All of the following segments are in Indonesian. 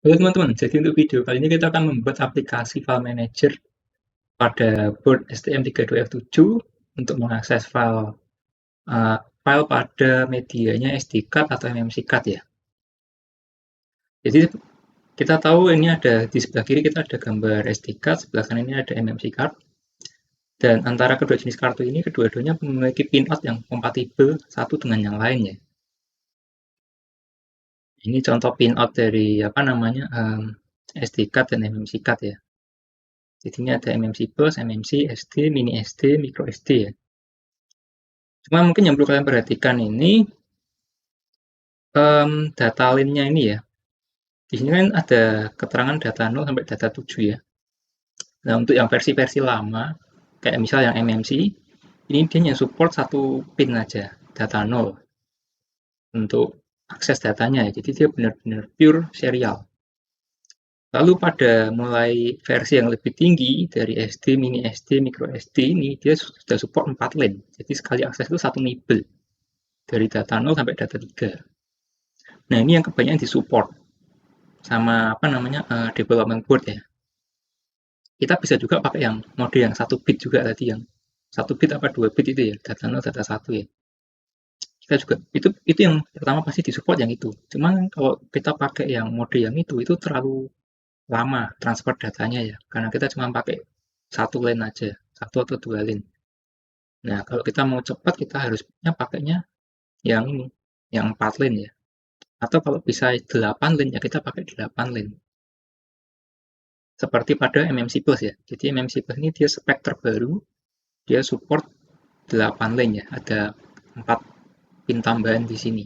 Halo teman-teman, jadi untuk video kali ini kita akan membuat aplikasi file manager pada board STM32F7 untuk mengakses file pada medianya SD card atau MMC card ya. Jadi kita tahu ini ada di sebelah kiri kita ada gambar SD card, sebelah kanan ini ada MMC card. Dan antara kedua jenis kartu ini kedua-duanya memiliki pinout yang kompatibel satu dengan yang lain ya. Ini contoh pinout dari SD card dan MMC card ya. Jadi ini ada MMC Plus, MMC, SD, Mini SD, Micro SD ya. Cuma mungkin yang perlu kalian perhatikan ini data line-nya ini ya. Di sini kan ada keterangan data 0 sampai data 7 ya. Nah, untuk yang versi-versi lama, kayak misal yang MMC, ini dia hanya support satu pin aja, data 0 untuk akses datanya ya. Jadi dia benar-benar pure serial. Lalu pada mulai versi yang lebih tinggi dari SD, Mini SD, Micro SD ini dia sudah support 4 lane. Jadi sekali akses itu satu nibel dari data 0 sampai data 3. Nah, ini yang kebanyakan disupport sama development board ya. Kita bisa juga pakai yang mode yang satu bit juga tadi yang satu bit apa 2 bit itu ya, data 0 data 1 ya. Kita juga itu yang pertama pasti disupport yang itu. Cuman kalau kita pakai yang mode yang itu terlalu lama transfer datanya ya, karena kita cuma pakai satu lane aja, satu atau dua lane. Nah, kalau kita mau cepat kita harusnya pakainya yang ini, yang 4 lane ya. Atau kalau bisa 8 lane ya kita pakai 8 lane. Seperti pada MMC Plus ya. Jadi MMC Plus ini dia spek terbaru, dia support 8 lane ya. Ada 4 pin tambahan di sini.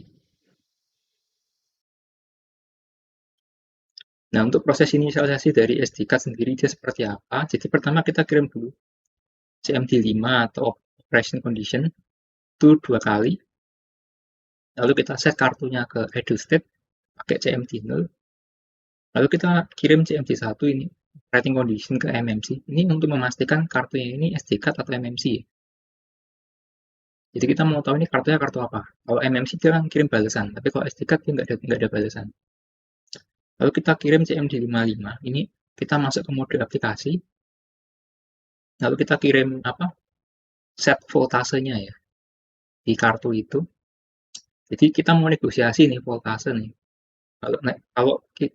Nah, untuk proses inisialisasi dari SD card sendiri dia seperti apa? Jadi pertama kita kirim dulu CMD5 atau operation condition itu 2 kali. Lalu kita set kartunya ke idle state pakai CMD0. Lalu kita kirim CMD1 ini operating condition ke MMC. Ini untuk memastikan kartunya ini SD card atau MMC ya. Jadi kita mau tahu ini kartunya kartu apa. Kalau MMC dia kan kirim balasan, tapi kalau SD card dia nggak ada balasan. Lalu kita kirim CMD55, ini kita masuk ke mode aplikasi, lalu kita kirim set voltasenya ya di kartu itu. Jadi kita mau negosiasi nih voltase nih. Kalau kalau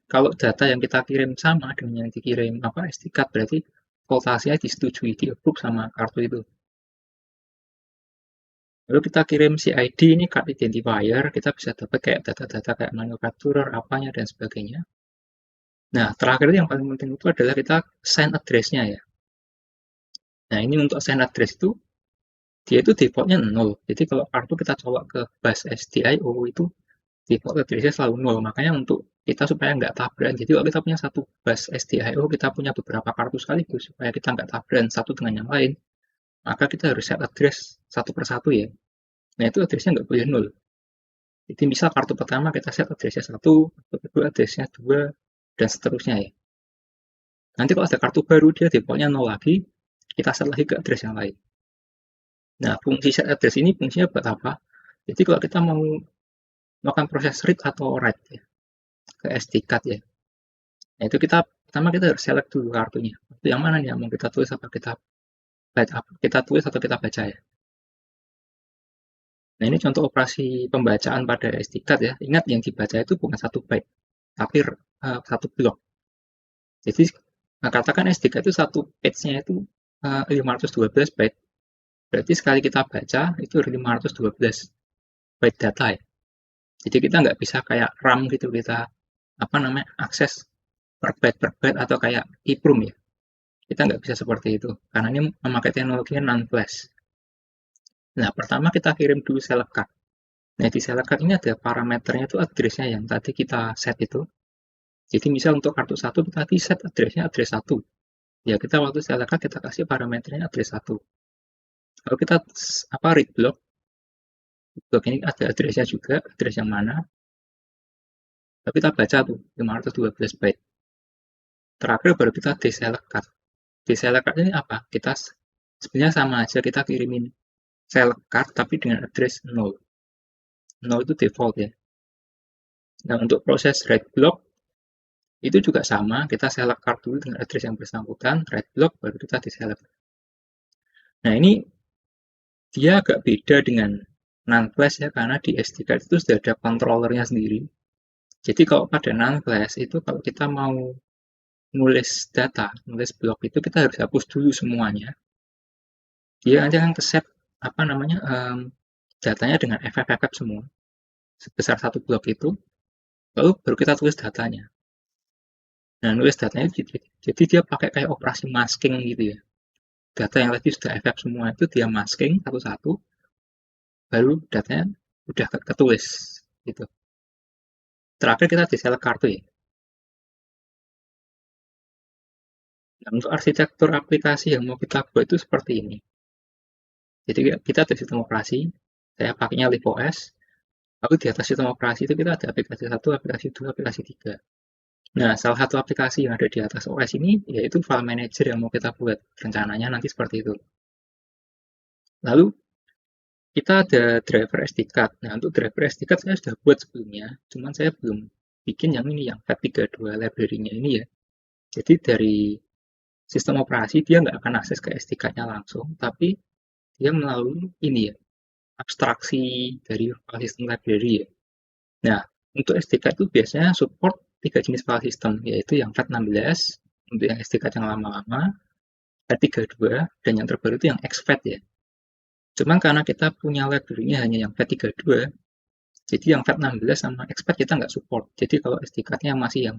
kalau data yang kita kirim sama dengan yang dikirim SD card berarti voltasenya disetujui, di approve sama kartu itu. Lalu kita kirim CID ini card identifier, kita bisa dapat kayak data-data kayak manufacturer, apanya dan sebagainya. Nah, terakhir yang paling penting itu adalah kita send address-nya ya. Nah, ini untuk send address itu dia itu defaultnya 0. Jadi kalau kartu kita colok ke bus SDIO itu default address-nya selalu 0. Makanya untuk kita supaya nggak tabrakan. Jadi kalau kita punya satu bus SDIO, kita punya beberapa kartu sekaligus supaya kita nggak tabrakan satu dengan yang lain. Maka kita harus set address satu persatu ya. Nah, itu address-nya nggak boleh 0. Jadi misal kartu pertama kita set address-nya 1, kartu kedua address-nya 2, dan seterusnya ya. Nanti kalau ada kartu baru dia defaultnya 0 lagi, kita set lagi ke address yang lain. Nah, fungsi set address ini fungsinya buat apa? Jadi kalau kita mau melakukan proses read atau write ya, ke SD card ya. Nah, itu pertama kita harus select dulu kartunya. Kartu yang mana nih yang mau kita tulis apa kita baca, kita tulis atau kita baca ya. Nah, ini contoh operasi pembacaan pada SD card ya. Ingat yang dibaca itu bukan 1 byte, tapi 1 blok. Jadi katakan SD card itu satu page-nya itu 512 byte. Berarti sekali kita baca itu 512 byte data ya. Jadi kita nggak bisa kayak RAM gitu kita akses per byte atau kayak EEPROM ya. Kita nggak bisa seperti itu karena ini memakai teknologi non flash. Nah, pertama kita kirim dulu select card. Nah, di select card ini ada parameternya itu address-nya yang tadi kita set itu. Jadi misal untuk kartu 1 kita tadi set address-nya address 1. Ya kita waktu select card kita kasih parameternya address 1. Kalau kita read block ini ada address-nya juga, address yang mana. Tapi kita baca tuh 512 byte. Terakhir baru kita deselect card. Deselect card ini apa? Kita sebenarnya sama aja kita kirimin select card tapi dengan address 0. 0 itu default ya. Nah, untuk proses write block Itu juga sama, kita select card dulu dengan address yang bersangkutan, right block, baru kita di-select. Nah, ini dia agak beda dengan non-flash ya, karena di SD card itu sudah ada controllernya sendiri. Jadi kalau pada non-flash itu kalau kita mau nulis data, nulis blok itu kita harus hapus dulu semuanya. Dia nanti akan ke-set apa namanya datanya dengan FFFF semua sebesar satu blok itu, lalu baru kita tulis datanya. Nah, nulis datanya jadi dia pakai kayak operasi masking gitu ya. Data yang tadi sudah FF semua itu dia masking satu-satu, baru datanya udah ketulis gitu. Terakhir kita di select kartu ya. Nah, untuk arsitektur aplikasi yang mau kita buat itu seperti ini. Jadi kita ada sistem operasi, saya pakainya LibOS, lalu di atas sistem operasi itu kita ada aplikasi 1, aplikasi 2, aplikasi 3. Nah, salah satu aplikasi yang ada di atas OS ini yaitu file manager yang mau kita buat. Rencananya nanti seperti itu. Lalu kita ada driver SD card. Nah, untuk driver SD card saya sudah buat sebelumnya, cuman saya belum bikin yang ini, yang FAT32 library-nya ini ya. Jadi dari sistem operasi dia nggak akan akses ke SD card-nya langsung, tapi dia melalui ini ya, abstraksi dari file system library ya. Nah, untuk SD card itu biasanya support 3 jenis file system, yaitu yang FAT16, untuk yang SD card yang lama-lama, FAT32, dan yang terbaru itu yang exFAT ya. Cuman karena kita punya library-nya hanya yang FAT32, jadi yang FAT16 sama exFAT kita nggak support. Jadi kalau SD card-nya masih yang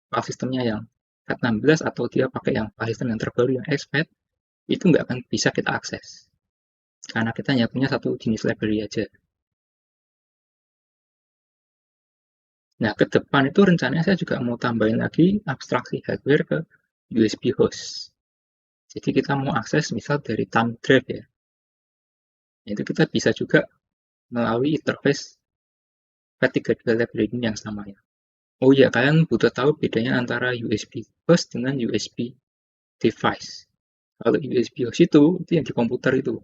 file systemnya yang FAT16 atau dia pakai yang file system yang terbaru yang exFAT, itu nggak akan bisa kita akses. Karena kita hanya punya satu jenis library aja. Nah, ke depan itu rencananya saya juga mau tambahin lagi abstraksi hardware ke USB host. Jadi kita mau akses misal dari thumb drive ya. Itu kita bisa juga melalui interface FAT32 library yang sama ya. Oh iya, kalian butuh tahu bedanya antara USB host dengan USB device. Kalau USB host itu yang di komputer itu.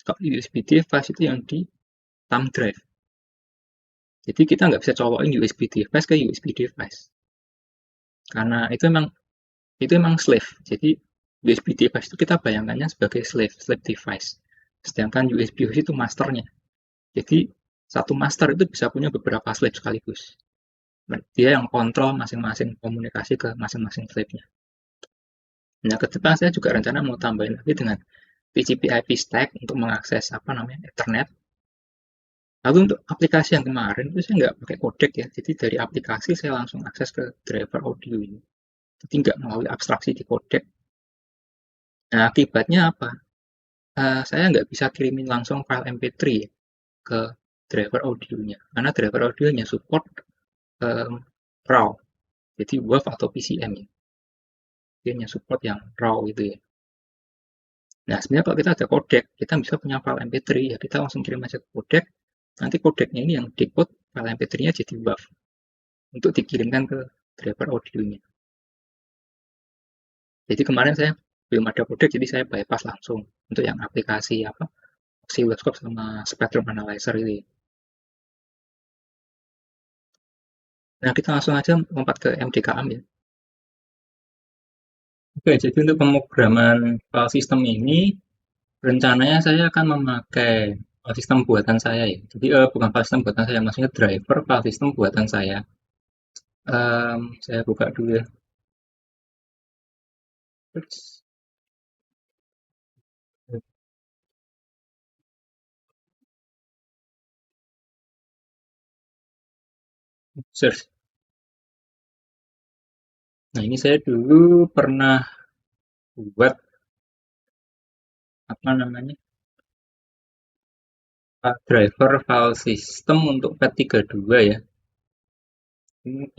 Kalau USB device itu yang di thumb drive. Jadi kita nggak bisa colokin USB device ke USB device. Karena itu emang slave. Jadi USB device itu kita bayangkannya sebagai slave device. Sedangkan USB host itu masternya. Jadi satu master itu bisa punya beberapa slave sekaligus. Dia yang kontrol masing-masing komunikasi ke masing-masing slave-nya. Nah, ke depan saya juga rencana mau tambahin lagi dengan TCP IP stack untuk mengakses apa namanya Ethernet. Lalu untuk aplikasi yang kemarin itu saya nggak pakai codec ya, jadi dari aplikasi saya langsung akses ke driver audio ini. Jadi nggak melalui abstraksi di codec. Nah, akibatnya apa? Saya nggak bisa kirimin langsung file MP3 ya, ke driver audionya, karena driver audionya support RAW, jadi WAV atau PCM ya. Dia hanya support yang RAW gitu ya. Nah, sebenarnya kalau kita ada codec, kita bisa punya file MP3 ya, kita langsung kirim aja ke codec. Nanti codecnya ini yang decode file MP3-nya jadi WAV untuk dikirimkan ke driver audionya. Jadi kemarin saya belum ada codec, jadi saya bypass langsung untuk yang aplikasi apa oscilloscope sama spectrum analyzer ini. Nah, kita langsung aja lompat ke MDKM ya. Oke, jadi untuk pemrograman file system ini rencananya saya akan memakai file system buatan saya ya. Jadi bukan file system buatan saya, maksudnya driver file system buatan saya. Saya buka dulu ya. Search. Nah, ini saya dulu pernah buat apa namanya driver file system untuk FAT32 ya.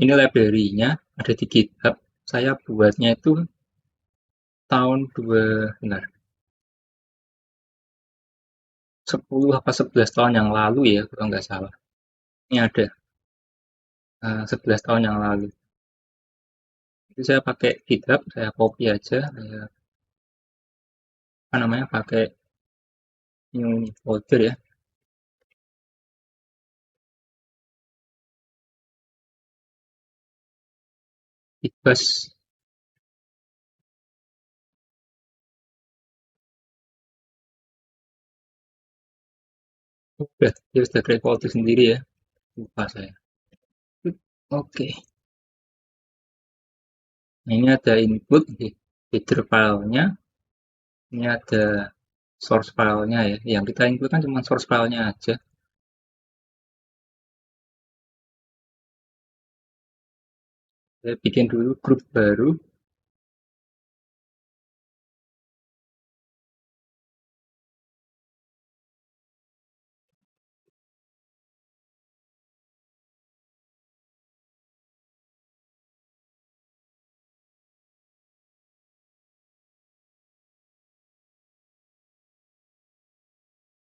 Ini library-nya ada di GitHub. Saya buatnya itu tahun 10 apa 11 tahun yang lalu ya, kalau nggak salah. Ini ada 11 tahun yang lalu. Itu saya pakai GitHub, saya copy aja, saya apa namanya pakai new folder ya. Ibas udah dia sudah create folder sendiri ya, lupa saya. Oke, nah ini ada input header filenya, ini ada source filenya ya. Yang kita input kan cuma source filenya aja. Saya bikin dulu grup baru.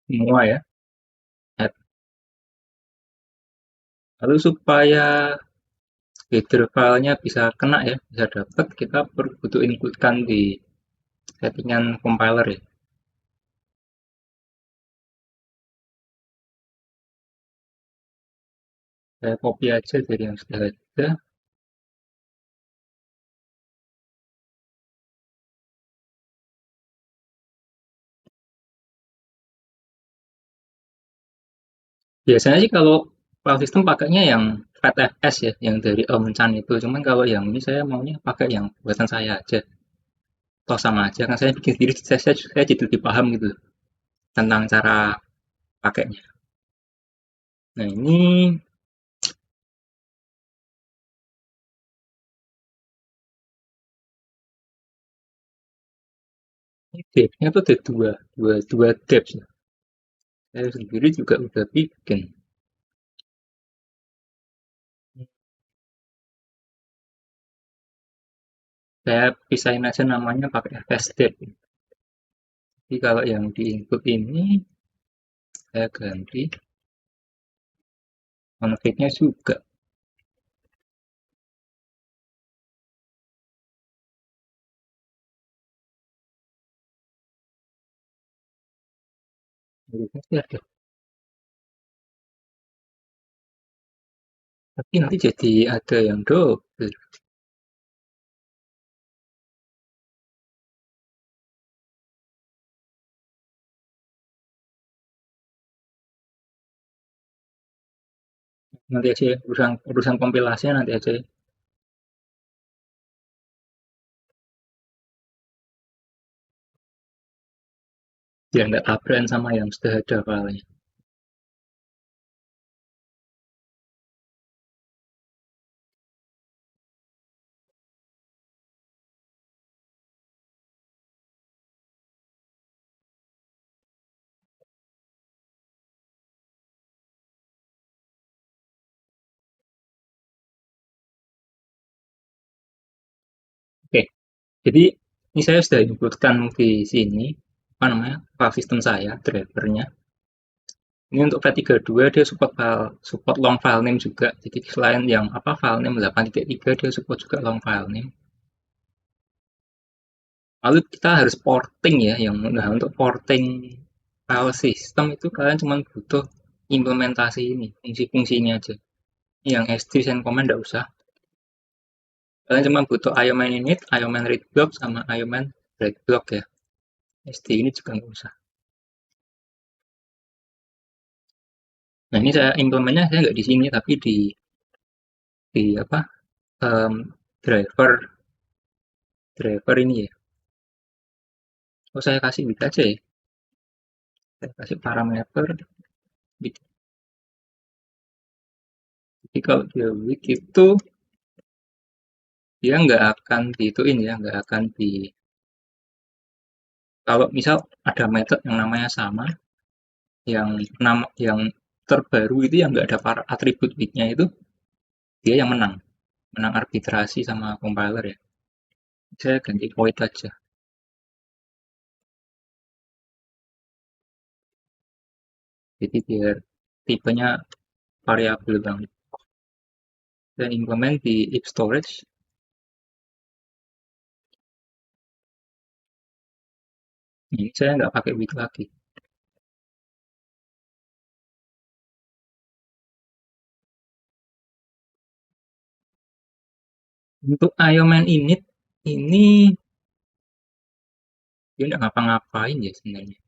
Semua ya. Add. Lalu supaya header filenya bisa kena ya, bisa dapat, kita butuh inputkan di settingan compiler ya. Saya copy aja dari yang sudah ada. Biasanya sih kalau file system pakainya yang FATFS ya, yang dari Om Chan itu. Cuman kalau yang ini saya maunya pakai yang buatan saya aja. Toh sama aja kan saya bikin sendiri, saya jadi lebih paham gitu tentang cara pakainya. Nah ini depth-nya tuh ada dua depth ya. Saya sendiri juga udah bikin. Saya pisahin aja namanya pakai fs depth. Jadi kalau yang di input ini saya ganti config-nya juga. Harusnya sih ada. Tapi nanti jadi ada yang double. Nanti aja ya, urusan urusan kompilasinya nanti aja ya. Biar nggak tabrakan sama yang sudah ada filenya. Oke, jadi ini saya sudah inputkan di sini apa namanya file system saya, drivernya. Ini untuk V32 dia support long file name juga. Jadi selain yang apa file name 8.3 dia support juga long file name. Lalu kita harus porting ya, yang nah untuk porting file system itu kalian cuma butuh implementasi ini, fungsi-fungsinya aja. Yang SD send command nggak usah. Kalian cuma butuh IOMAN init, IOMAN read block, sama IOMAN write block ya. SD ini juga nggak usah. Nah ini saya implementnya saya nggak di sini tapi di apa um, driver driver ini ya. Oh saya kasih bit aja ya. Saya kasih parameter bit. Jadi kalau dia weak itu dia nggak akan dihituin ya, nggak akan di kalau misal ada method yang namanya sama, yang terbaru itu yang nggak ada atribut weaknya itu dia yang menang arbitrasi sama compiler ya. Saya ganti void aja. Jadi biar tipenya variabel banget. Dan implement di if storage. Ini saya nggak pakai with lagi. Untuk Ironman init ini dia nggak ngapa-ngapain ya sebenarnya.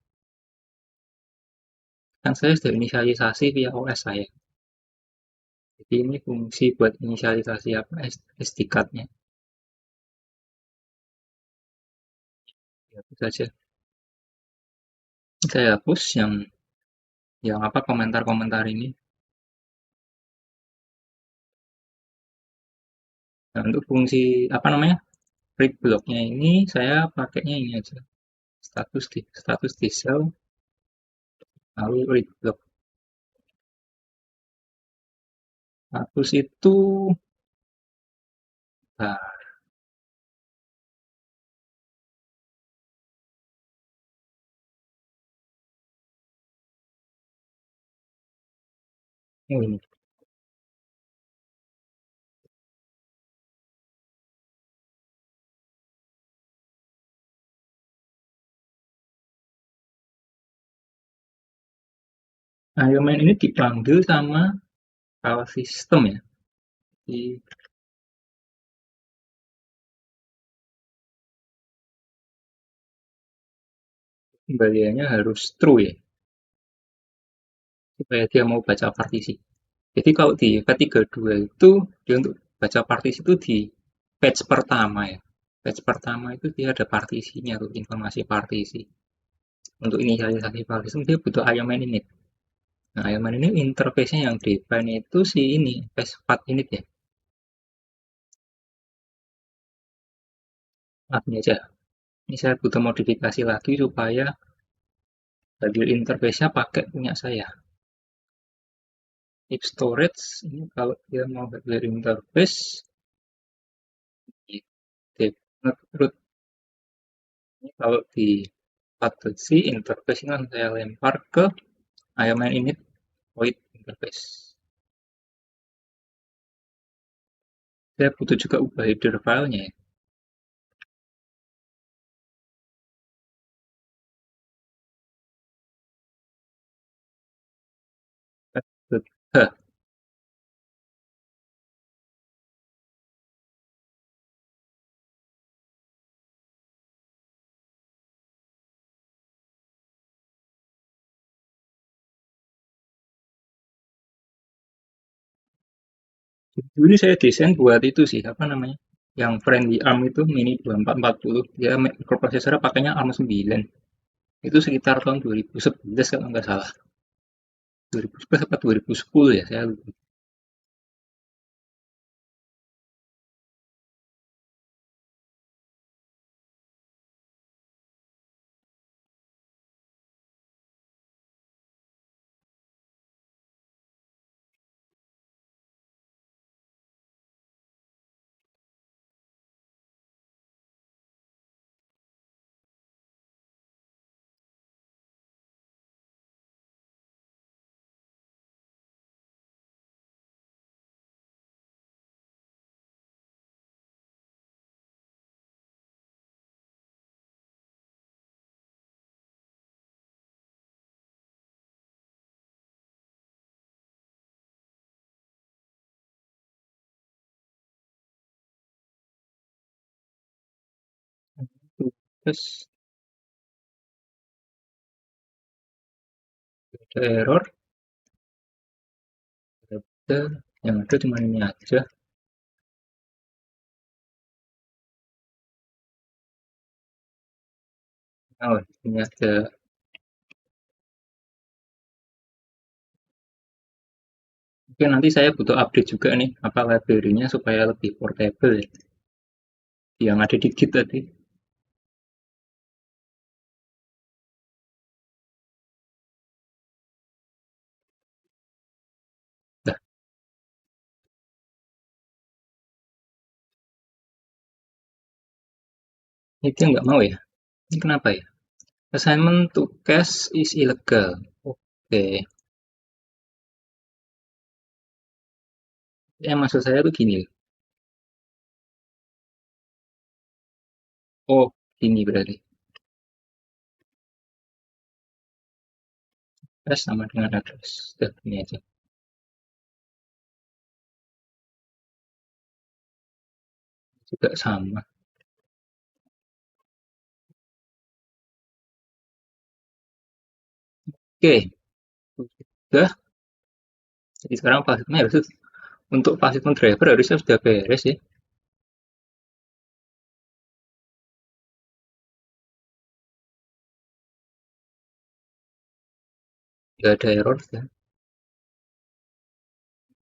Kan saya sudah inisialisasi via OS saya. Jadi ini fungsi buat inisialisasi apa SD card-nya. Ya, itu saja. Saya hapus yang apa komentar-komentar ini. Nah, untuk fungsi apa namanya read block-nya ini saya pakainya ini aja. Status di sel lalu read block. Status itu nah, ini. Ironman ini dipanggil sama file system ya. Di kembaliannya harus true ya, supaya dia mau baca partisi. Jadi kalau di V32 itu dia untuk baca partisi itu di page pertama ya. Page pertama itu dia ada partisinya tuh, informasi partisi. Untuk inisialisasi partisi dia butuh Ironman init. Nah, Ironman ini interface-nya yang define itu si ini, page init ya. Ini aja. Ini saya butuh modifikasi lagi supaya hadir interface-nya pakai punya saya. If storage, ini kalau dia mau hadir interface, di root. Ini kalau di Pathology interface ini langsung saya lempar ke Ironman init void interface. Saya butuh juga ubah header filenya ya. H. Ini saya desain buat itu sih, apa namanya? Yang friendly ARM itu Mini 2440. Dia microprosesornya pakainya ARM 9. Itu sekitar tahun 2011 kalau nggak salah. 2011 atau 2010 ya, saya lupa. Terus ada error, ada yang ada cuma ini aja. Oh, ini ada. Mungkin nanti saya butuh update juga nih, apa library-nya supaya lebih portable ya. Yang ada di Git tadi. Nah, itu yang nggak mau ya. Ini kenapa ya? Assignment to cache is illegal. Oke. Maksud saya tuh gini. Oh, gini berarti. Cache sama dengan address. Udah, ini aja. juga sama. Oke, udah. Jadi sekarang pasitnya harus untuk pasitmen driver harusnya sudah beres ya. Nggak ada error ya.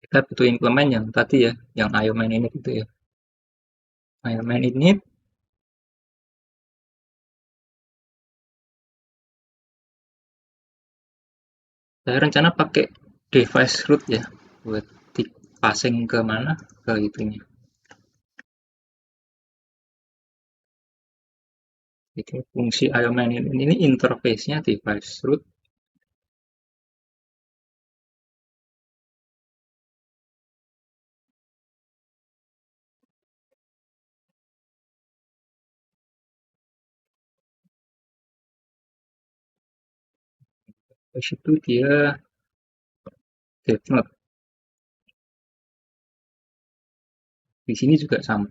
Kita butuh implement yang tadi ya, yang Ironman ini gitu ya. Ironman ini saya rencana pakai device root ya buat di passing ke mana ke itunya. Jadi fungsi Ironman ini interface-nya device root. Terus itu dia DevNote. Di sini juga sama.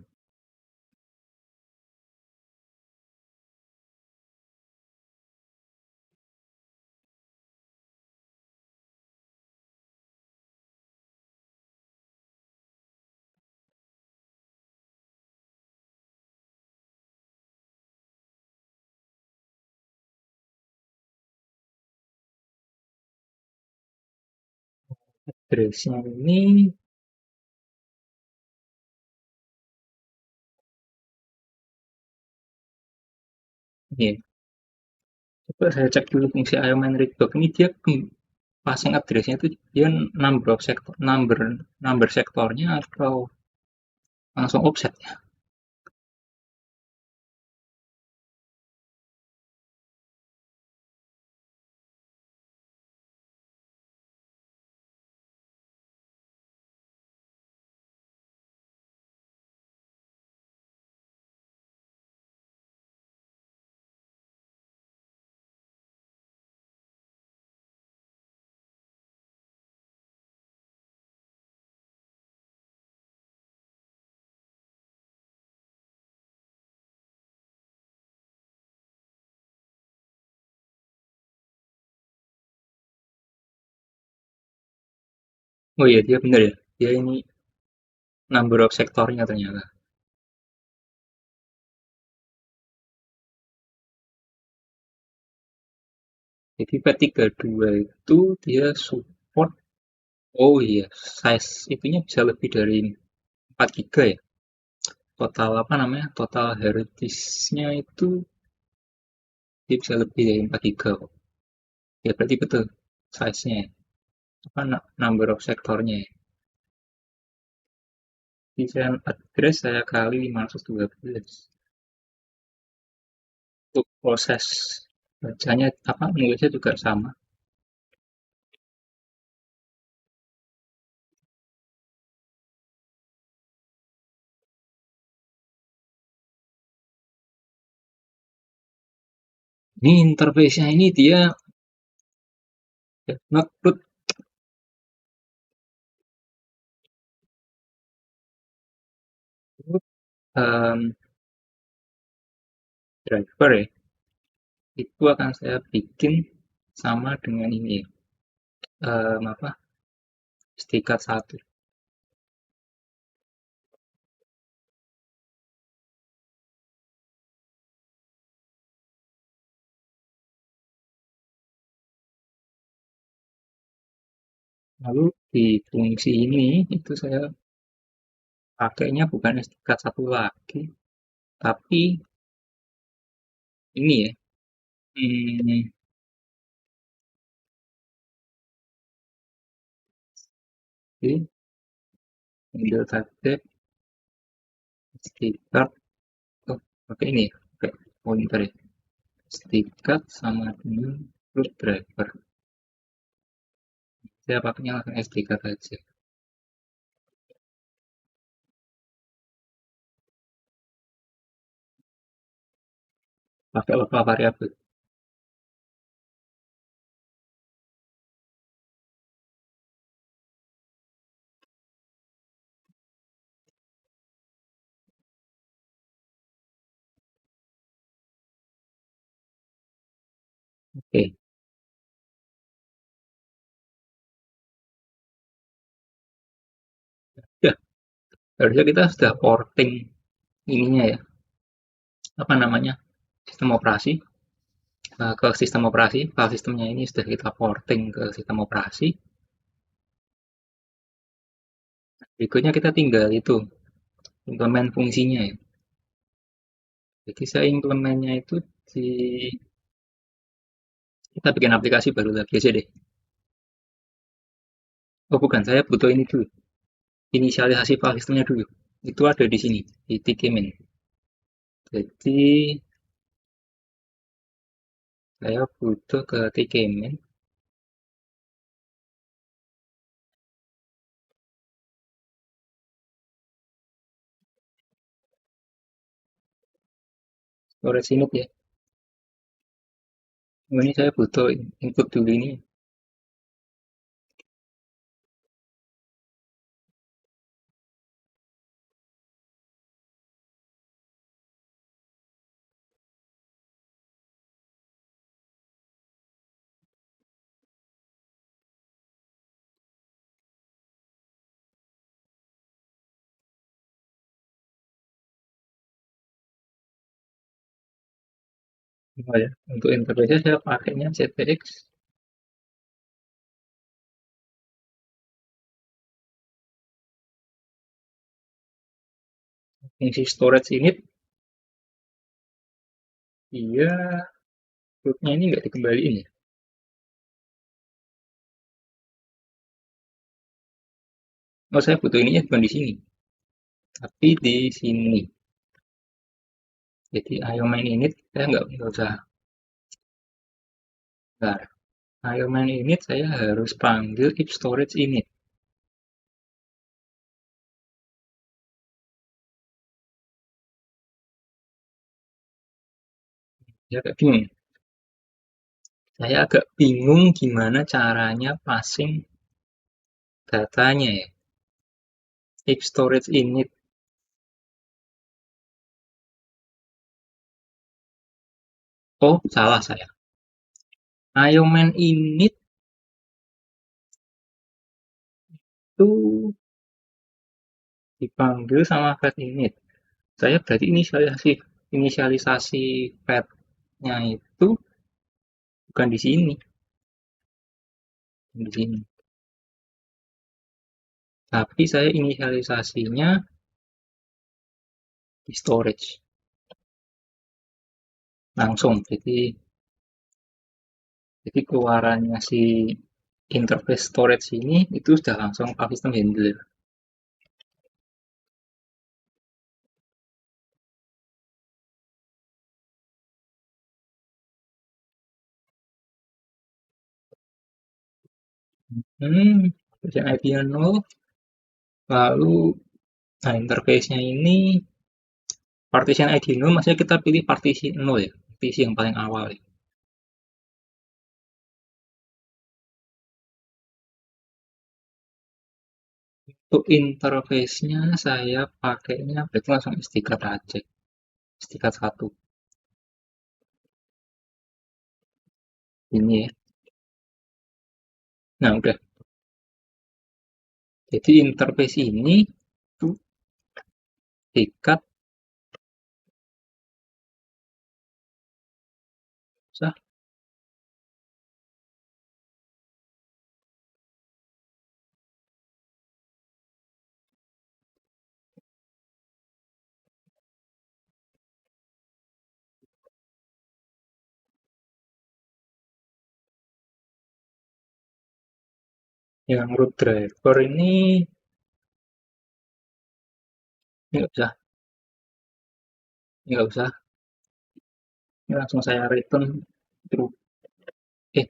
Address-nya ini ya, coba saya cek dulu fungsi Ironman Readbook ini dia passing address-nya itu dia number of sector, number sektornya atau langsung offset ya. Oh iya dia benar ya. Dia ini number of sektornya ternyata. Jadi P32 itu dia support, oh iya, size itunya bisa lebih dari 4 GB ya. Total apa namanya? Total harddisk-nya itu dia bisa lebih dari 4 GB kok. Ya berarti betul size-nya ya. Apa number of sektornya ya. Desain address saya kali 512. Untuk proses bacanya apa nulisnya juga sama. Ini interface-nya ini dia nge-root um, driver ya. Itu akan saya bikin sama dengan ini ya. Apa? SD-card 1. Lalu di fungsi ini itu saya pakainya bukan SD-card 1 lagi, tapi ini ya. Hmm, ini handle target SD-card. Oh, pakai ini ya. Pakai pointer ya. SD-card sama dengan root driver. Saya pakainya langsung SD-card aja. Pakai lokal variabel. Oke, ya harusnya kita sudah porting ininya ya, apa namanya, sistem operasi ke sistem operasi, file sistemnya ini sudah kita porting ke sistem operasi. Berikutnya kita tinggal itu implement fungsinya ya. Jadi saya implementnya itu di kita bikin aplikasi baru lagi aja deh. Oh bukan, saya butuh ini dulu. Inisialisasi file sistemnya dulu. Itu ada di sini, di Tikemin. Jadi saya butuh ke Tikemin. Storage init ya. Oh, ini saya butuh input dulu ini. Oh ya, untuk interface saya pakainya ZPX. Fungsi storage init, iya, rootnya ini nggak dikembaliin ya. Oh, saya butuh ininya bukan di sini, tapi di sini. Jadi ayo main init, saya nggak usah. Bentar. Ayo main init, saya harus panggil if storage init. Ya, agak bingung. Saya agak bingung gimana caranya passing datanya ya. If storage init. Oh, salah saya. Ayo main init itu dipanggil sama fat init. Saya berarti inisialisasi fatnya itu bukan di sini, di sini. Tapi saya inisialisasinya di storage langsung. Jadi keluarannya si interface storage ini itu sudah langsung file system handler. Version ID-nya 0, lalu nah interface-nya ini partition ID 0, maksudnya kita pilih partisi 0 ya, partisi yang paling awal ya. Untuk interface-nya saya pakainya berarti langsung SD-card aja, SD-card 1 ini ya. Nah udah, jadi interface ini tuh SD-card sah. Yang root driver ini nggak usah, ini langsung saya return true. Eh,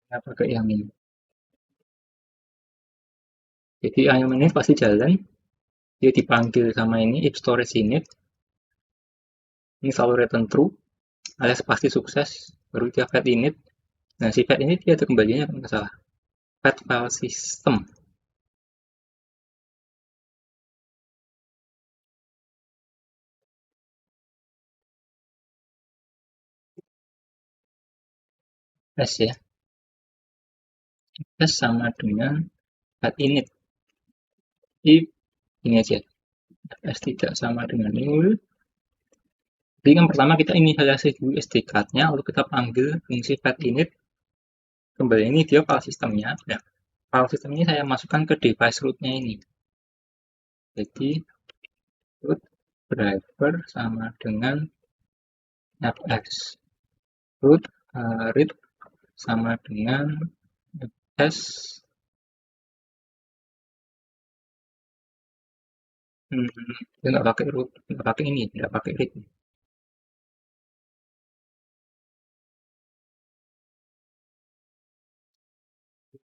saya pakai yang ini. Jadi ayam ini pasti jalan, dia dipanggil sama ini if storage init, ini selalu return true, alias pasti sukses, baru dia fat init. Nah si fat init dia ada kembalinya kan nggak salah, fat file system. S ya. S sama dengan fat init. If ini aja. S tidak sama dengan nil. Jadi yang pertama kita inisialisasi dulu SD card-nya, lalu kita panggil fungsi fat init. Kembali ini dia file sistemnya. Nah, file sistem ini saya masukkan ke device root-nya ini. Jadi root driver sama dengan fs. Root read sama dengan fs. Dia nggak pakai root, nggak pakai ini, nggak pakai read.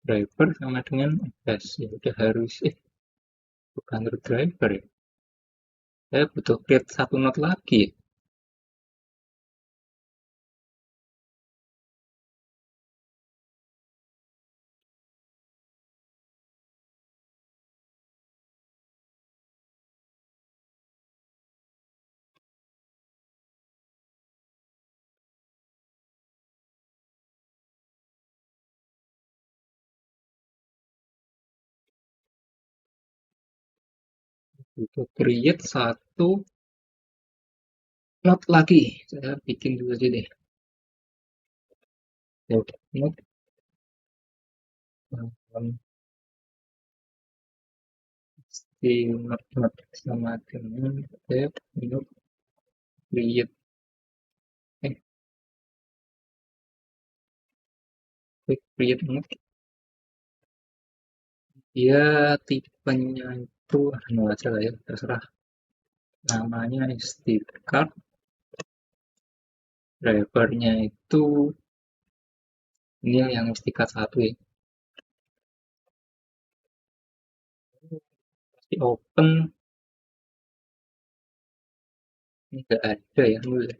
Driver sama dengan fs. Ya udah harus bukan root driver ya. Saya butuh create satu node lagi. Butuh create satu node lagi. Saya bikin dulu aja deh. Ya udah, node di node sama dengan dev node create create node. Dia tipenya itu anu aja lah ya, terserah. Namanya SD card, drivernya itu ini yang SD card 1 ya. Pasti open ini nggak ada ya, nul ya.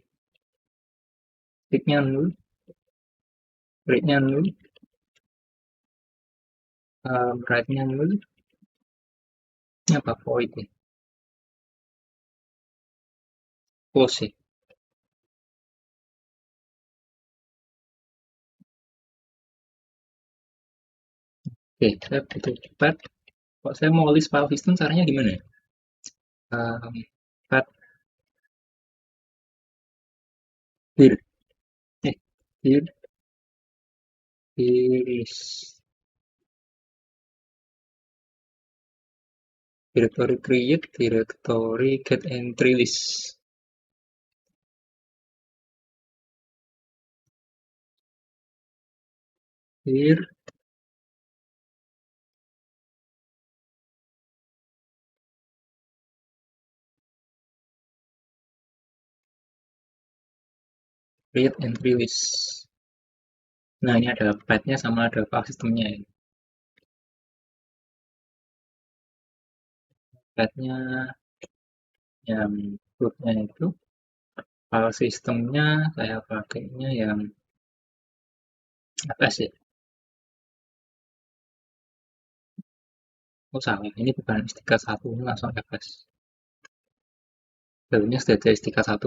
Sticknya nul, readnya nul, write-nya nul. Ini apa void ya? Close ya. Oke, saya butuh cepat. Kok saya mau list file system caranya gimana ya? Cut here, here is directory create, directory get entry list. Here create entry list. Nah, ini ada path-nya sama ada file systemnya ya. Path-nya yang root-nya itu, file systemnya saya pakainya yang fs ya. Oh salah, ini bukan STK1, ini langsung fs. Dahulunya sudah ada STK1.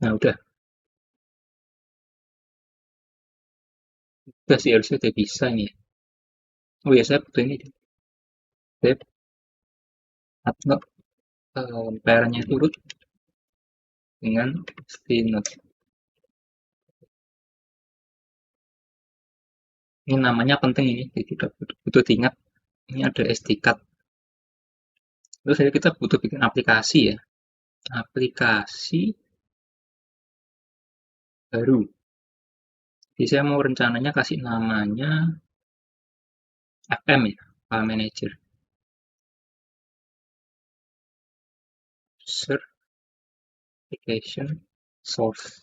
Nah, udah sih harusnya udah bisa ini ya. Oh ya, saya butuh ini. Dep, atau pair-nya itu root dengan stnode. Ini namanya penting ini, jadi butuh diingat. Ini ada SD card. Terus kita butuh bikin aplikasi ya. Aplikasi baru. Jadi saya mau rencananya kasih namanya FM ya, File Manager. User Application Source.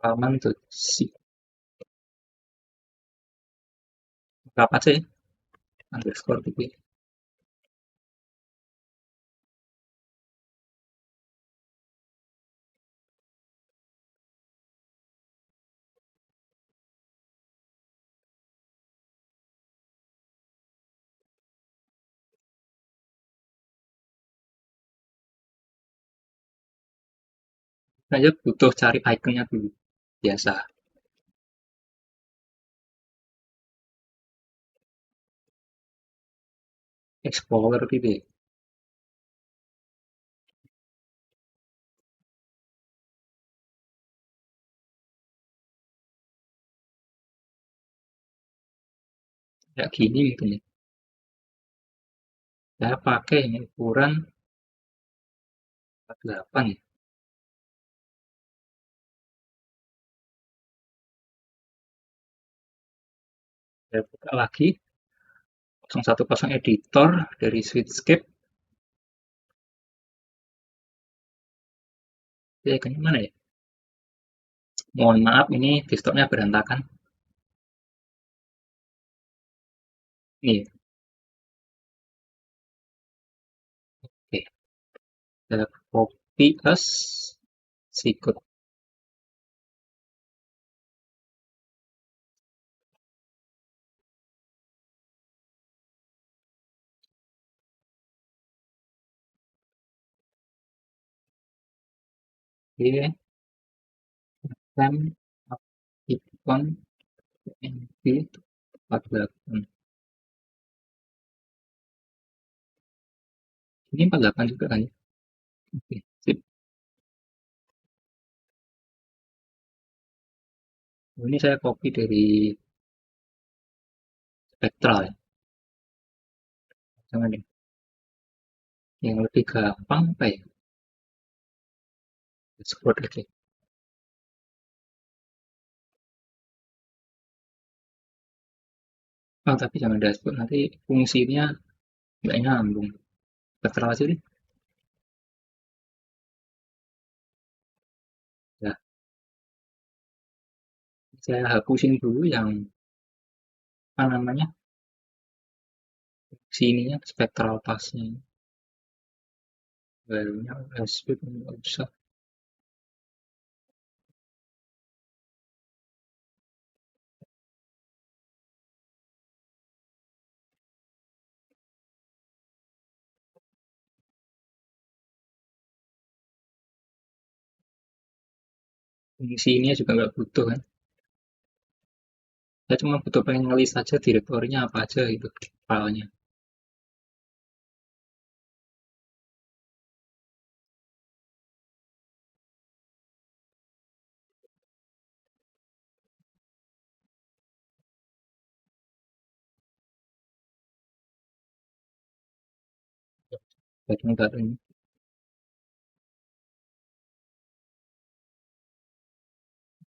Halaman tuh C. Berapa sih? Underscore gitu. Saya butuh cari ikonnya dulu. Biasa. Explorer gitu ya. Kayak gini gitu ya. Saya pakai ini ukuran 48 ya. Saya buka lagi 010 editor dari Switchscape. Ya, ikonnya mana ya? Mohon maaf ini desktopnya berantakan. Nih, oke. Kita copy as sikut. Oke, kan ikon NV 48. Ini 48 juga kan ya? Oke, sip. Ini saya copy dari Spectral ya. Jangan deh. Yang lebih gampang apa ya? Dashboard aja. Oh, tapi jangan dashboard. Nanti fungsinya nggak nyambung. Spectral aja deh. Ya, saya hapusin dulu yang apa namanya? Sininya spectral tasknya. Barunya USB nggak usah. Fungsi ini juga nggak butuh kan. Saya cuma butuh pengen ngelis aja direktorinya apa aja gitu filenya. Jadi nggak ini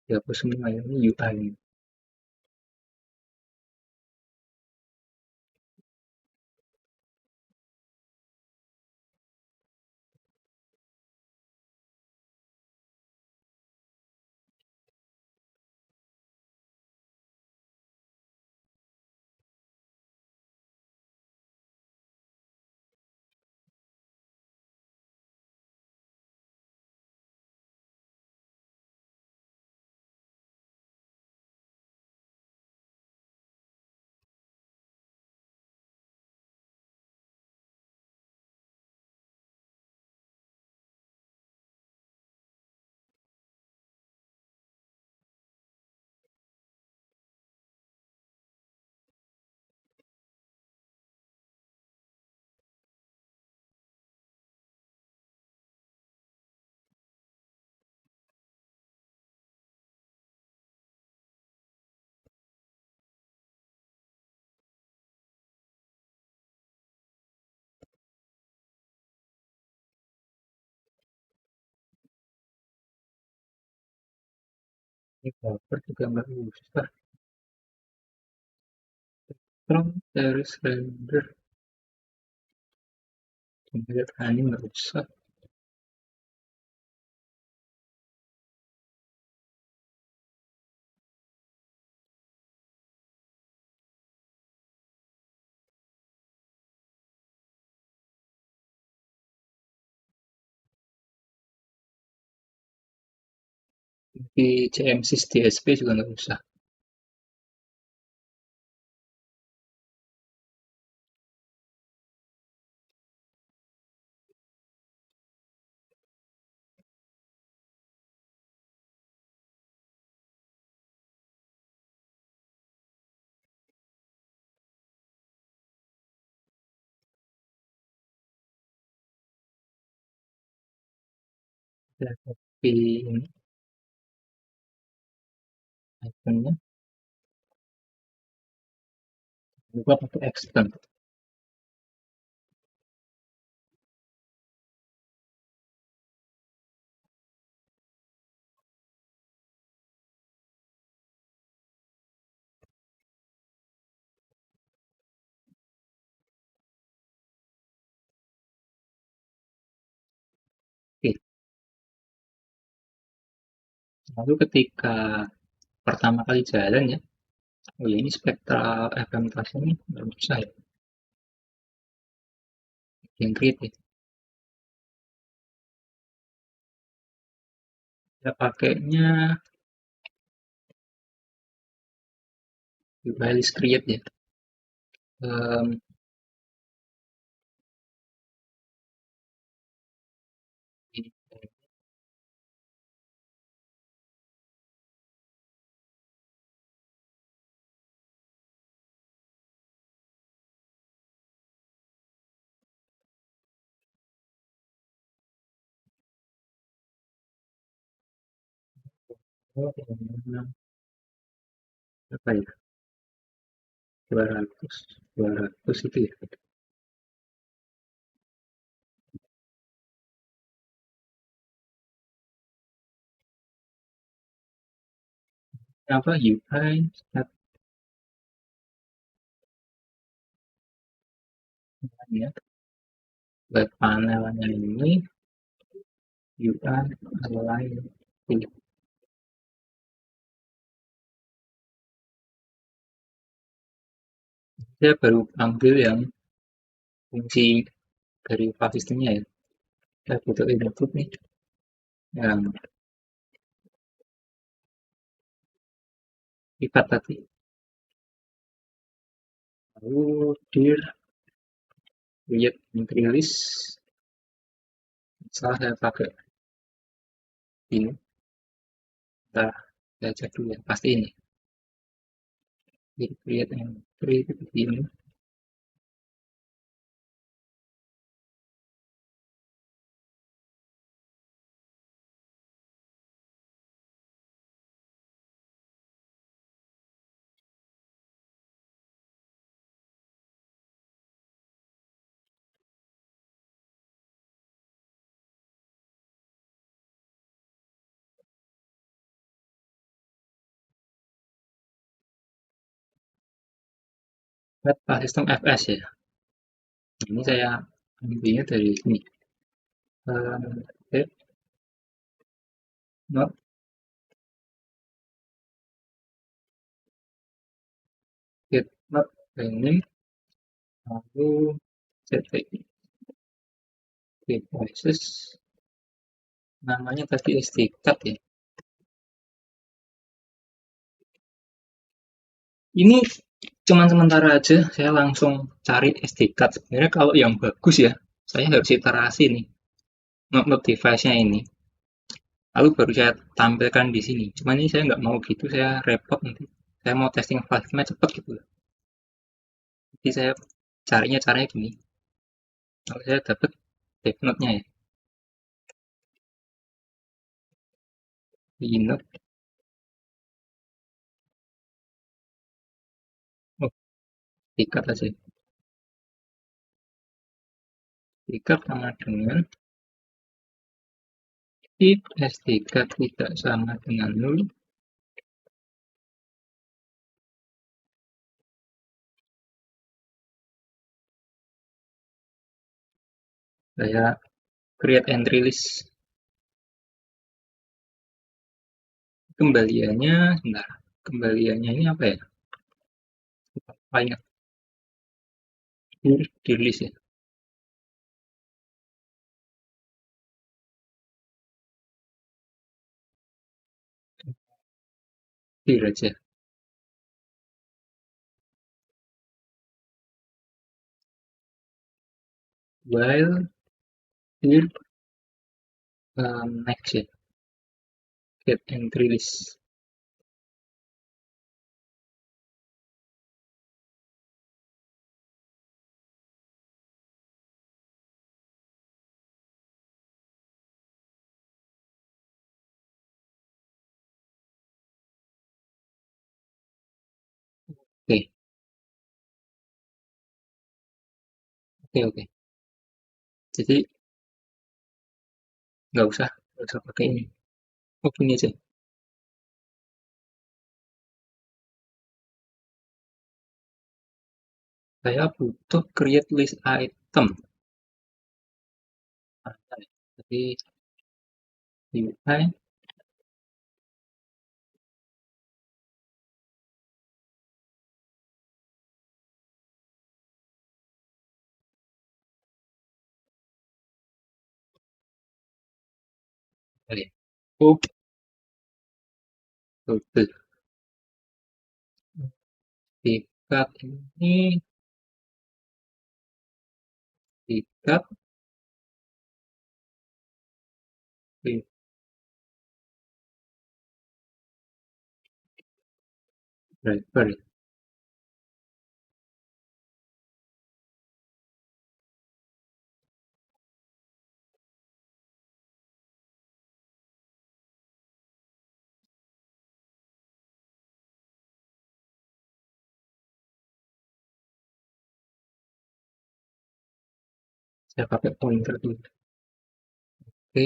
dihapus semua ya. Ini UI ini. Ini cover juga nggak usah. From series render. Lihat ini nggak usah. Di CMSIS DSP juga nggak usah. Saya copy ini ikonnya, lupa pakai extend. Oke, lalu ketika pertama kali jalan ya, oh ya ini spektral FM ini belum susah ya, yang create ya. Saya pakainya Wireless Create ya. Um, ini, oh, apa ya, 200 200 itu ya, apa UI ya, web panelnya ini UI lain. Saya baru ambil yang fungsi dari file sistemnya ya. Saya butuh input nih yang privat tadi. Lalu dir create entry list. Salah saya pakai ini. Ntar saya cek dulu ya. Pasti ini. Dir create entry itu ini. File system FS ya. Ini saya ambilnya dari sini. Get not get not training, lalu ZTI devices, namanya tadi SD card ya. Ini cuman sementara aja, saya langsung cari SD card. Sebenarnya kalau yang bagus ya, saya harus iterasi nih, note device-nya ini. Lalu baru saya tampilkan di sini. Cuman ini saya nggak mau gitu, saya repot nanti. Saya mau testing file-nya cepet gitu. Jadi saya carinya caranya gini. Kalau saya dapat dev note-nya ya, di note, oh, dekat aja. Dekat sama dengan if SD card tidak sama dengan 0, saya create entry list. Kembaliannya, sebentar. Kembaliannya ini apa ya? Banyak di list ya. Di aja. While here next ya. Get entry list. Oke, oke, oke. Jadi nggak usah pakai ini. Oh, gini aja. Saya butuh create list item. Jadi UI, oke. Oh, betul. Dikat ini, dikat, driver. Saya pakai pointer dulu. Oke,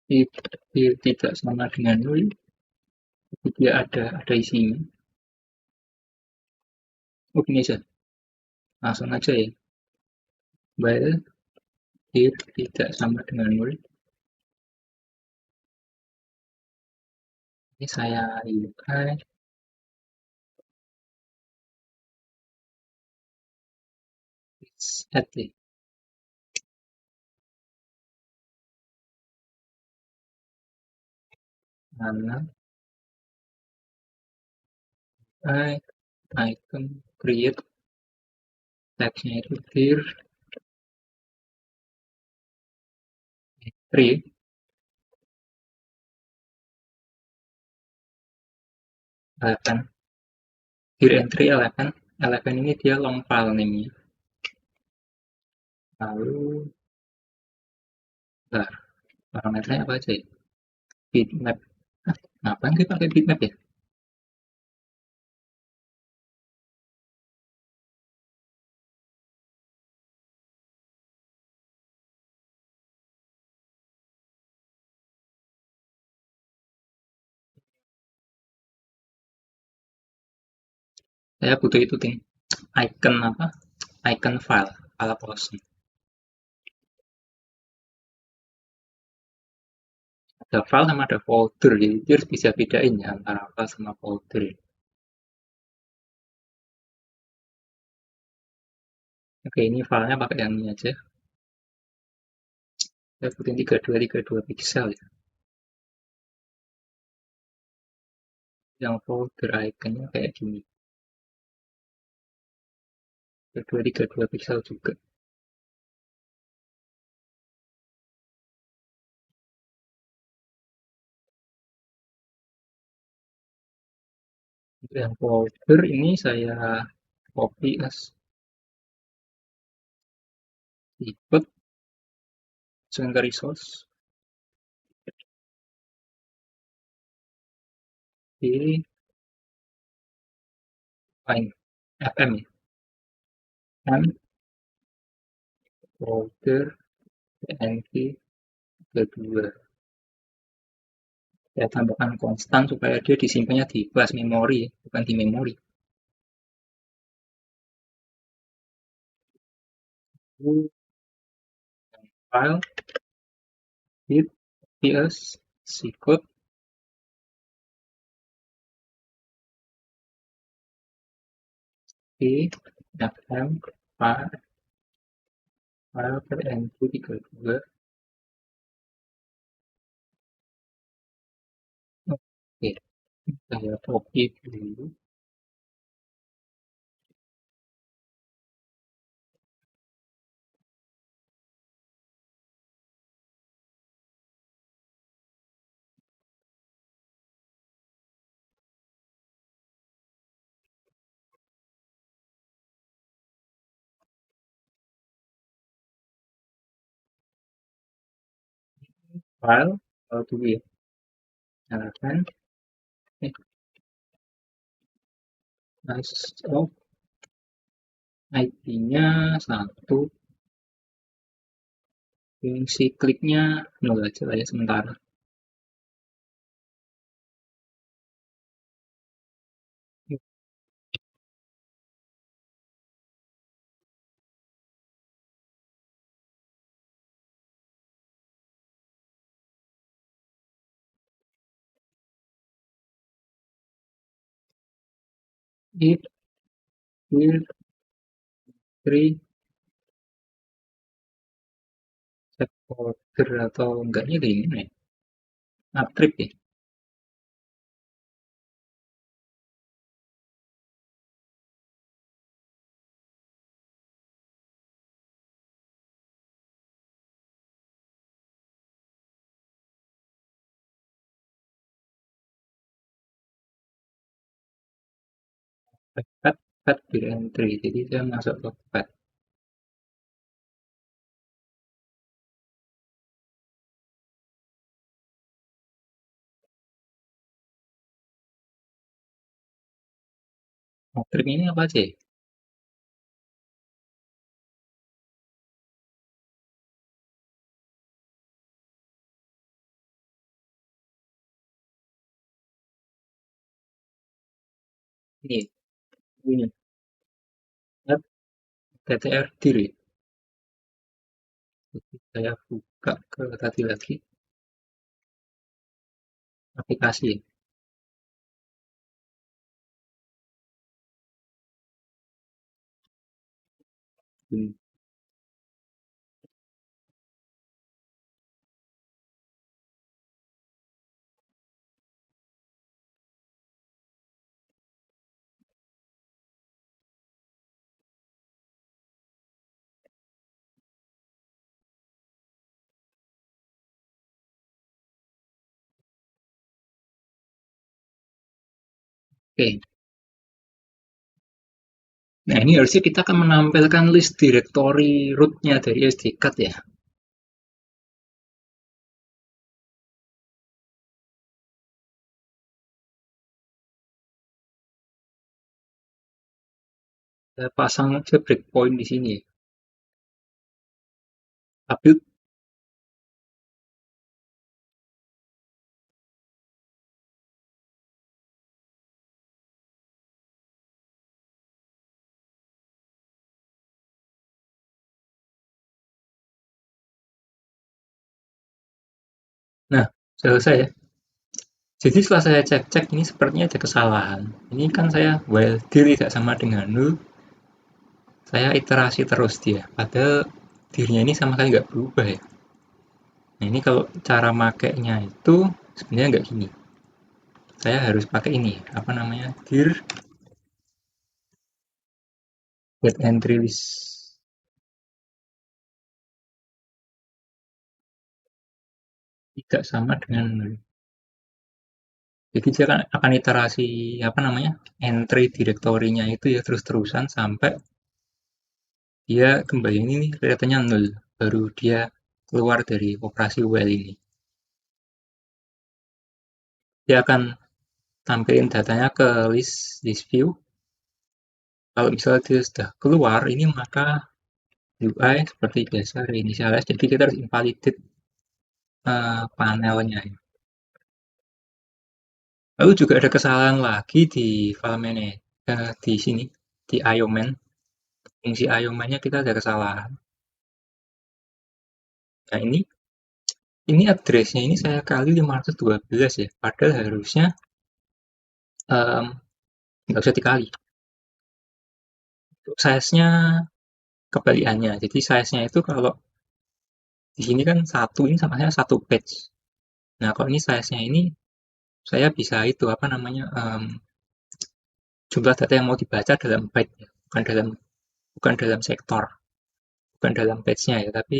if dia tidak sama dengan nol, itu dia ada isinya. Oh, gini aja. Langsung aja ya. While if tidak sama dengan nol, ini saya UI set ya. Mana I icon create text-nya itu dir 3 11 dir entry 11 11 ini dia long file name-nya. Lalu parameternya apa aja ya? Bitmap. Ngapain kita pakai bitmap ya? Saya butuh itu ting. Icon apa? Icon file kosong. Ada file sama ada folder, jadi dia harus bisa bedain ya antara file sama folder. Oke, ini filenya pakai yang ini aja. Saya butuhin 3232 pixel ya. Yang folder iconnya kayak gini. 3232 pixel juga. Untuk yang folder ini saya copy as ikut ke resource di find fm ya. And folder png kedua. Saya tambahkan konstan supaya dia disimpannya di bus memori, bukan di memori. File hit ps sikut di fm file png32. Oke, saya copy dulu. File dulu ya, nyalakan. Nice. Oh, ID-nya satu, fungsi kliknya nol aja lah ya sementara. It will three set order atau enggaknya kayak gimana ya? Uptrip ya? Pet, pet di entry. Jadi saya masuk ke pet. Uptrip ini apa sih? Ini, ini. Pet TTR diri. Jadi saya buka ke tadi lagi aplikasi. Hmm, Oke. Nah, ini harusnya kita akan menampilkan list directory root-nya dari SD card ya. Saya pasang aja breakpoint di sini. Update. Nah, selesai ya. Jadi setelah saya cek-cek ini sepertinya ada kesalahan. Ini kan saya while dir tidak sama dengan null, saya iterasi terus dia. Padahal dirnya ini sama sekali nggak berubah ya. Nah ini kalau cara makainya itu sebenarnya nggak gini. Saya harus pakai ini, apa namanya, dir get entry list. Tidak sama dengan null. Jadi dia akan iterasi apa namanya entry direktorinya itu ya terus-terusan sampai dia kembali ini nih kelihatannya nol, baru dia keluar dari operasi while ini. Dia akan tampilin datanya ke list view. Kalau misalnya dia sudah keluar ini maka UI seperti biasa reinitialize. Jadi kita harus invalidate panelnya. Lalu juga ada kesalahan lagi di file manager di sini di IOMan. Fungsi IOMan-nya kita ada kesalahan. Nah ini address-nya ini saya kali 512 ya. Padahal harusnya em, nggak usah dikali. Size-nya kebalikannya. Jadi size-nya itu kalau di sini kan satu ini sama saya satu page. Nah kalau ini size-nya ini saya bisa itu apa namanya jumlah data yang mau dibaca dalam byte ya. Bukan dalam sektor, bukan dalam page-nya ya. Tapi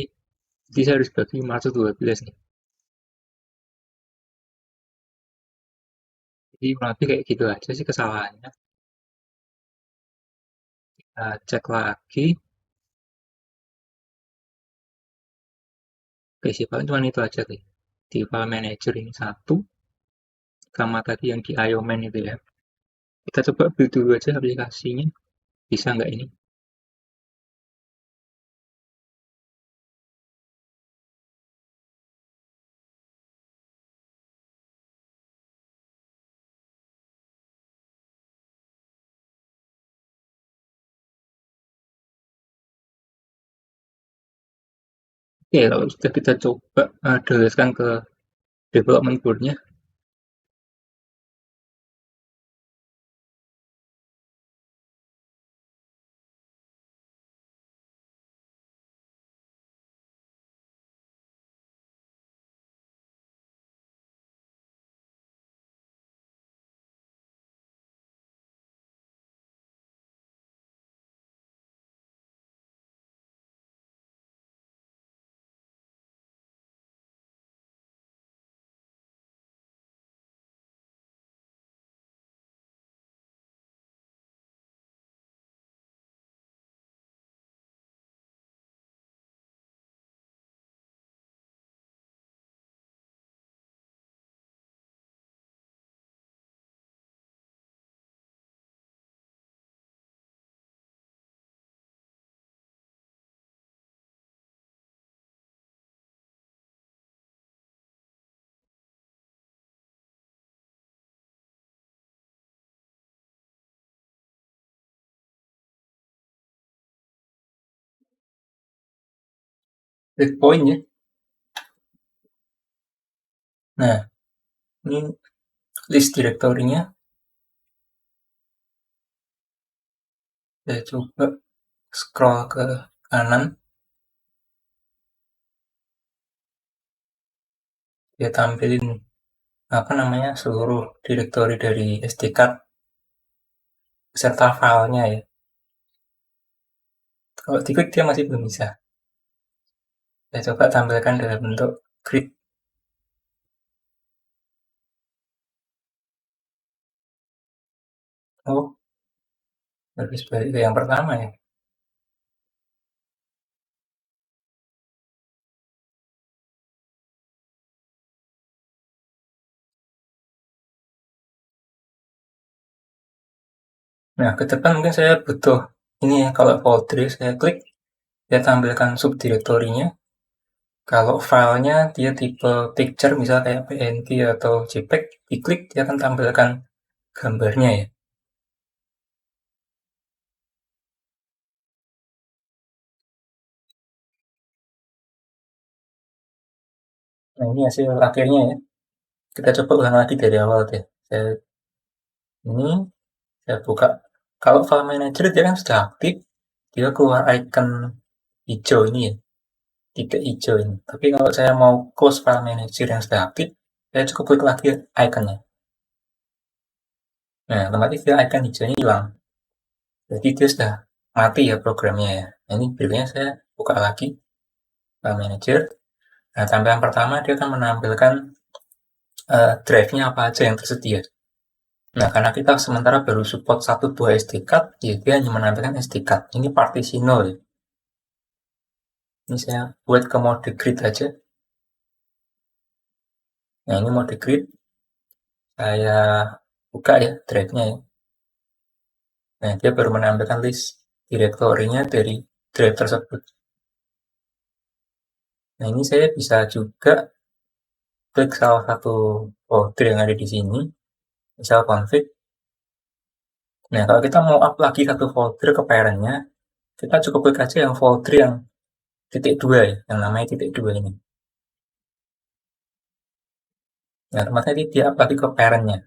jadi saya harus bagi 512 nih. Jadi kurang lebih kayak gitu aja sih kesalahannya. Kita cek lagi. Oke sih paling cuma itu aja sih. Di file manager ini satu sama tadi yang di IOMan itu ya. Kita coba build dulu aja aplikasinya, bisa nggak ini? Oke, kalau sudah kita coba jelaskan ke development board-nya. Breakpoint ya. Nah, ini list direktorinya. Saya coba scroll ke kanan, dia tampilin apa namanya seluruh direktori dari SD card beserta filenya ya. Kalau diklik dia masih belum bisa. Saya coba tampilkan dalam bentuk grid. Oh, harus balik ke yang pertama ya. Nah, ke depan mungkin saya butuh ini ya, kalau folder saya klik, dia tampilkan subdirektorinya. Kalau filenya dia tipe picture, misal kayak PNG atau JPEG, diklik dia akan tampilkan gambarnya ya. Nah, ini hasil akhirnya ya. Kita coba ulang lagi dari awal deh. Ini saya buka. Kalau file manager dia kan sudah aktif, dia keluar icon hijau ini ya, titik hijau ini. Tapi kalau saya mau close file manager yang sudah aktif, saya cukup klik lagi iconnya. Nah, otomatis dia icon hijaunya hilang. Jadi dia sudah mati ya programnya ya. Nah, ini berikutnya saya buka lagi file manager. Nah, tampilan pertama dia akan menampilkan drive-nya apa aja yang tersedia. Nah, karena kita sementara baru support satu buah SD card, ya dia hanya menampilkan SD card. Ini partisi 0 ya. Ini saya buat ke mode grid aja. Nah, ini mode grid. Saya buka ya drive-nya ya. Nah, dia baru menampilkan list direktorinya dari drive tersebut. Nah, ini saya bisa juga klik salah satu folder yang ada di sini, misal config. Nah, kalau kita mau up lagi satu folder ke parent-nya, kita cukup klik aja yang folder yang titik 2 ya, yang namanya titik 2 ini. Nah, otomatis dia up lagi ke parent-nya.